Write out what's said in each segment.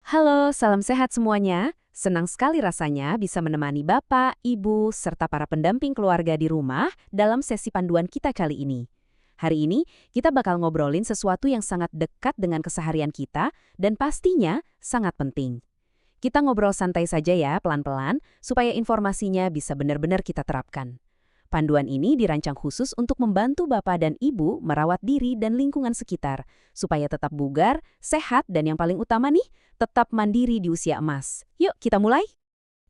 Halo, salam sehat semuanya. Senang sekali rasanya bisa menemani Bapak, Ibu, serta para pendamping keluarga di rumah dalam sesi panduan kita kali ini. Hari ini, kita bakal ngobrolin sesuatu yang sangat dekat dengan keseharian kita dan pastinya sangat penting. Kita ngobrol santai saja ya, pelan-pelan, supaya informasinya bisa benar-benar kita terapkan. Panduan ini dirancang khusus untuk membantu Bapak dan Ibu merawat diri dan lingkungan sekitar, supaya tetap bugar, sehat, dan yang paling utama nih, tetap mandiri di usia emas. Yuk, kita mulai!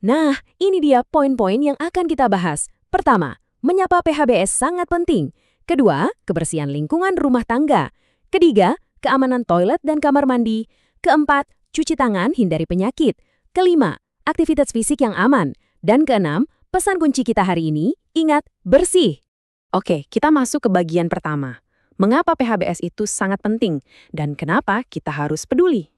Nah, ini dia poin-poin yang akan kita bahas. Pertama, menyapa PHBS sangat penting. Kedua, kebersihan lingkungan rumah tangga. Ketiga, keamanan toilet dan kamar mandi. Keempat, cuci tangan hindari penyakit. Kelima, aktivitas fisik yang aman. Dan keenam, pesan kunci kita hari ini, ingat, bersih. Oke, kita masuk ke bagian pertama. Mengapa PHBS itu sangat penting dan kenapa kita harus peduli?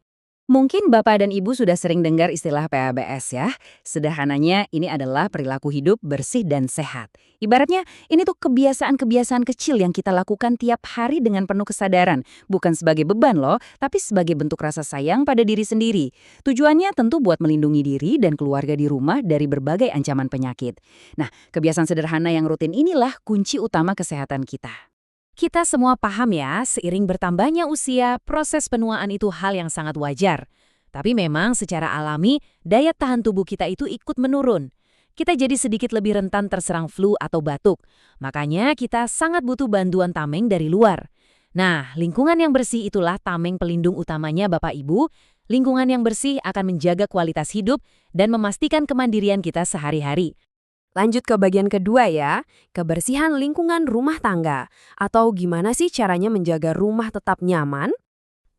Mungkin Bapak dan Ibu sudah sering dengar istilah PHBS ya. Sederhananya ini adalah perilaku hidup bersih dan sehat. Ibaratnya ini tuh kebiasaan-kebiasaan kecil yang kita lakukan tiap hari dengan penuh kesadaran. Bukan sebagai beban loh, tapi sebagai bentuk rasa sayang pada diri sendiri. Tujuannya tentu buat melindungi diri dan keluarga di rumah dari berbagai ancaman penyakit. Nah, kebiasaan sederhana yang rutin inilah kunci utama kesehatan kita. Kita semua paham ya, seiring bertambahnya usia, proses penuaan itu hal yang sangat wajar. Tapi memang secara alami, daya tahan tubuh kita itu ikut menurun. Kita jadi sedikit lebih rentan terserang flu atau batuk. Makanya kita sangat butuh bantuan tameng dari luar. Nah, lingkungan yang bersih itulah tameng pelindung utamanya Bapak Ibu. Lingkungan yang bersih akan menjaga kualitas hidup dan memastikan kemandirian kita sehari-hari. Lanjut ke bagian kedua ya, kebersihan lingkungan rumah tangga. Atau gimana sih caranya menjaga rumah tetap nyaman?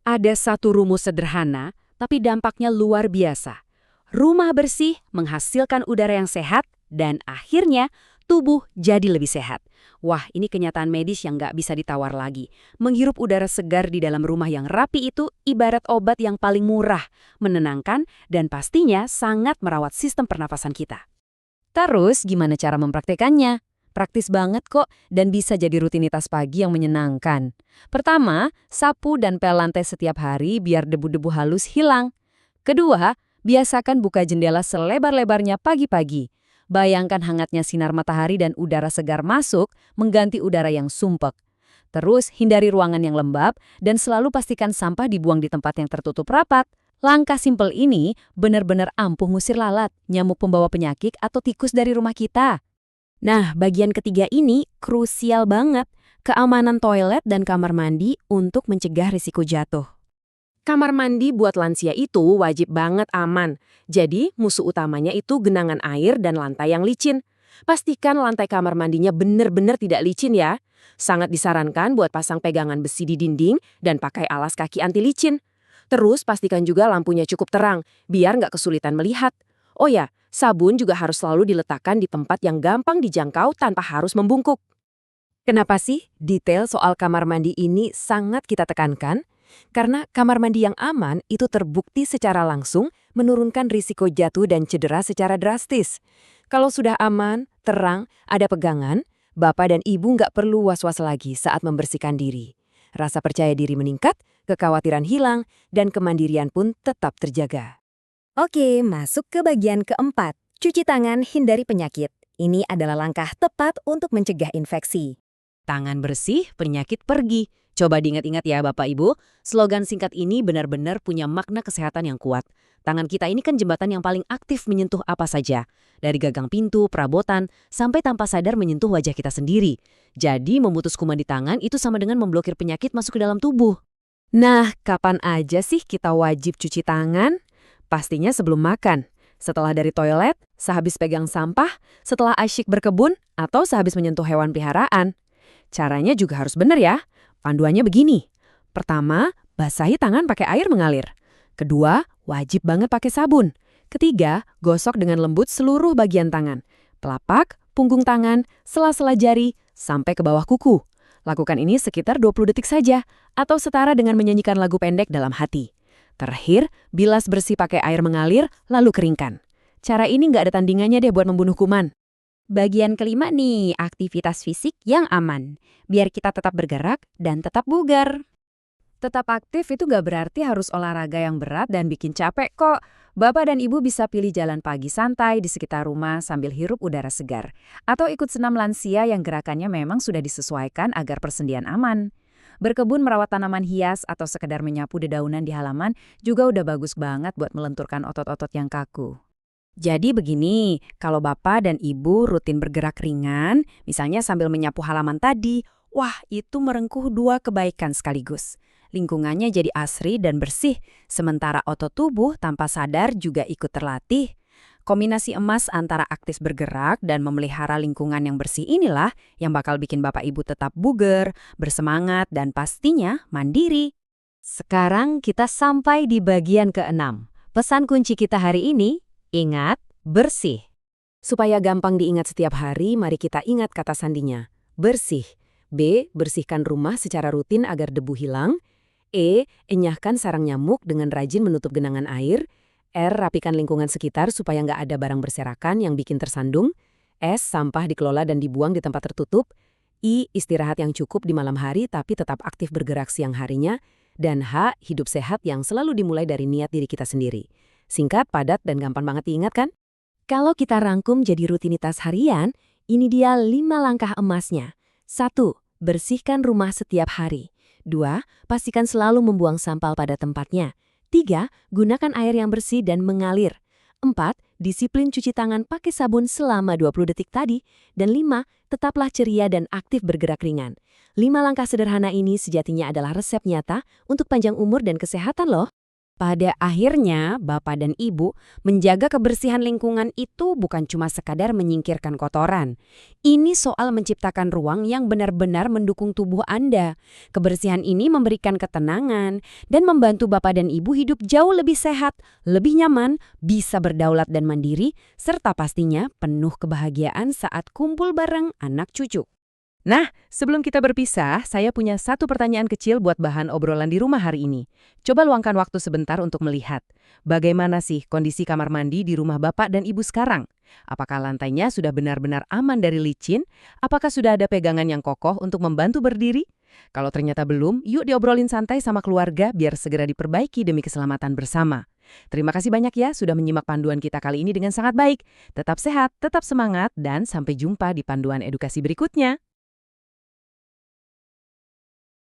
Ada satu rumus sederhana, tapi dampaknya luar biasa. Rumah bersih menghasilkan udara yang sehat dan akhirnya tubuh jadi lebih sehat. Wah, ini kenyataan medis yang nggak bisa ditawar lagi. Menghirup udara segar di dalam rumah yang rapi itu ibarat obat yang paling murah, menenangkan, dan pastinya sangat merawat sistem pernafasan kita. Terus, gimana cara mempraktekannya? Praktis banget kok, dan bisa jadi rutinitas pagi yang menyenangkan. Pertama, sapu dan pel lantai setiap hari biar debu-debu halus hilang. Kedua, biasakan buka jendela selebar-lebarnya pagi-pagi. Bayangkan hangatnya sinar matahari dan udara segar masuk, mengganti udara yang sumpek. Terus, hindari ruangan yang lembab, dan selalu pastikan sampah dibuang di tempat yang tertutup rapat. Langkah simpel ini benar-benar ampuh ngusir lalat, nyamuk pembawa penyakit atau tikus dari rumah kita. Nah, bagian ketiga ini krusial banget, keamanan toilet dan kamar mandi untuk mencegah risiko jatuh. Kamar mandi buat lansia itu wajib banget aman, jadi musuh utamanya itu genangan air dan lantai yang licin. Pastikan lantai kamar mandinya benar-benar tidak licin ya. Sangat disarankan buat pasang pegangan besi di dinding dan pakai alas kaki anti licin. Terus pastikan juga lampunya cukup terang, biar nggak kesulitan melihat. Oh ya, sabun juga harus selalu diletakkan di tempat yang gampang dijangkau tanpa harus membungkuk. Kenapa sih detail soal kamar mandi ini sangat kita tekankan? Karena kamar mandi yang aman itu terbukti secara langsung menurunkan risiko jatuh dan cedera secara drastis. Kalau sudah aman, terang, ada pegangan, Bapak dan Ibu nggak perlu was-was lagi saat membersihkan diri. Rasa percaya diri meningkat, kekhawatiran hilang, dan kemandirian pun tetap terjaga. Oke, masuk ke bagian keempat. Cuci tangan hindari penyakit. Ini adalah langkah tepat untuk mencegah infeksi. Tangan bersih, penyakit pergi. Coba diingat-ingat ya Bapak Ibu, slogan singkat ini benar-benar punya makna kesehatan yang kuat. Tangan kita ini kan jembatan yang paling aktif menyentuh apa saja. Dari gagang pintu, perabotan, sampai tanpa sadar menyentuh wajah kita sendiri. Jadi memutus kuman di tangan itu sama dengan memblokir penyakit masuk ke dalam tubuh. Nah, kapan aja sih kita wajib cuci tangan? Pastinya sebelum makan, setelah dari toilet, sehabis pegang sampah, setelah asyik berkebun, atau sehabis menyentuh hewan peliharaan. Caranya juga harus benar ya. Panduannya begini. Pertama, basahi tangan pakai air mengalir. Kedua, wajib banget pakai sabun. Ketiga, gosok dengan lembut seluruh bagian tangan. Telapak, punggung tangan, sela-sela jari, sampai ke bawah kuku. Lakukan ini sekitar 20 detik saja, atau setara dengan menyanyikan lagu pendek dalam hati. Terakhir, bilas bersih pakai air mengalir, lalu keringkan. Cara ini nggak ada tandingannya deh buat membunuh kuman. Bagian kelima nih, aktivitas fisik yang aman. Biar kita tetap bergerak dan tetap bugar. Tetap aktif itu nggak berarti harus olahraga yang berat dan bikin capek kok. Bapak dan Ibu bisa pilih jalan pagi santai di sekitar rumah sambil hirup udara segar. Atau ikut senam lansia yang gerakannya memang sudah disesuaikan agar persendian aman. Berkebun merawat tanaman hias atau sekedar menyapu dedaunan di halaman juga udah bagus banget buat melenturkan otot-otot yang kaku. Jadi begini, kalau Bapak dan Ibu rutin bergerak ringan, misalnya sambil menyapu halaman tadi, wah itu merengkuh dua kebaikan sekaligus. Lingkungannya jadi asri dan bersih, sementara otot tubuh tanpa sadar juga ikut terlatih. Kombinasi emas antara aktif bergerak dan memelihara lingkungan yang bersih inilah yang bakal bikin Bapak Ibu tetap bugar, bersemangat, dan pastinya mandiri. Sekarang kita sampai di bagian keenam. Pesan kunci kita hari ini, ingat, bersih. Supaya gampang diingat setiap hari, mari kita ingat kata sandinya. Bersih. B. Bersihkan rumah secara rutin agar debu hilang. E. Enyahkan sarang nyamuk dengan rajin menutup genangan air. R. Rapikan lingkungan sekitar supaya nggak ada barang berserakan yang bikin tersandung. S. Sampah dikelola dan dibuang di tempat tertutup. I. Istirahat yang cukup di malam hari tapi tetap aktif bergerak siang harinya. Dan H. Hidup sehat yang selalu dimulai dari niat diri kita sendiri. Singkat, padat, dan gampang banget diingat kan? Kalau kita rangkum jadi rutinitas harian, ini dia 5 langkah emasnya. 1. Bersihkan rumah setiap hari. 2. Pastikan selalu membuang sampah pada tempatnya. 3. Gunakan air yang bersih dan mengalir. 4. Disiplin cuci tangan pakai sabun selama 20 detik tadi. Dan 5. Tetaplah ceria dan aktif bergerak ringan. 5 langkah sederhana ini sejatinya adalah resep nyata untuk panjang umur dan kesehatan loh. Pada akhirnya, Bapak dan Ibu menjaga kebersihan lingkungan itu bukan cuma sekadar menyingkirkan kotoran. Ini soal menciptakan ruang yang benar-benar mendukung tubuh Anda. Kebersihan ini memberikan ketenangan dan membantu Bapak dan Ibu hidup jauh lebih sehat, lebih nyaman, bisa berdaulat dan mandiri, serta pastinya penuh kebahagiaan saat kumpul bareng anak cucu. Nah, sebelum kita berpisah, saya punya satu pertanyaan kecil buat bahan obrolan di rumah hari ini. Coba luangkan waktu sebentar untuk melihat. Bagaimana sih kondisi kamar mandi di rumah Bapak dan Ibu sekarang? Apakah lantainya sudah benar-benar aman dari licin? Apakah sudah ada pegangan yang kokoh untuk membantu berdiri? Kalau ternyata belum, yuk diobrolin santai sama keluarga biar segera diperbaiki demi keselamatan bersama. Terima kasih banyak ya sudah menyimak panduan kita kali ini dengan sangat baik. Tetap sehat, tetap semangat, dan sampai jumpa di panduan edukasi berikutnya.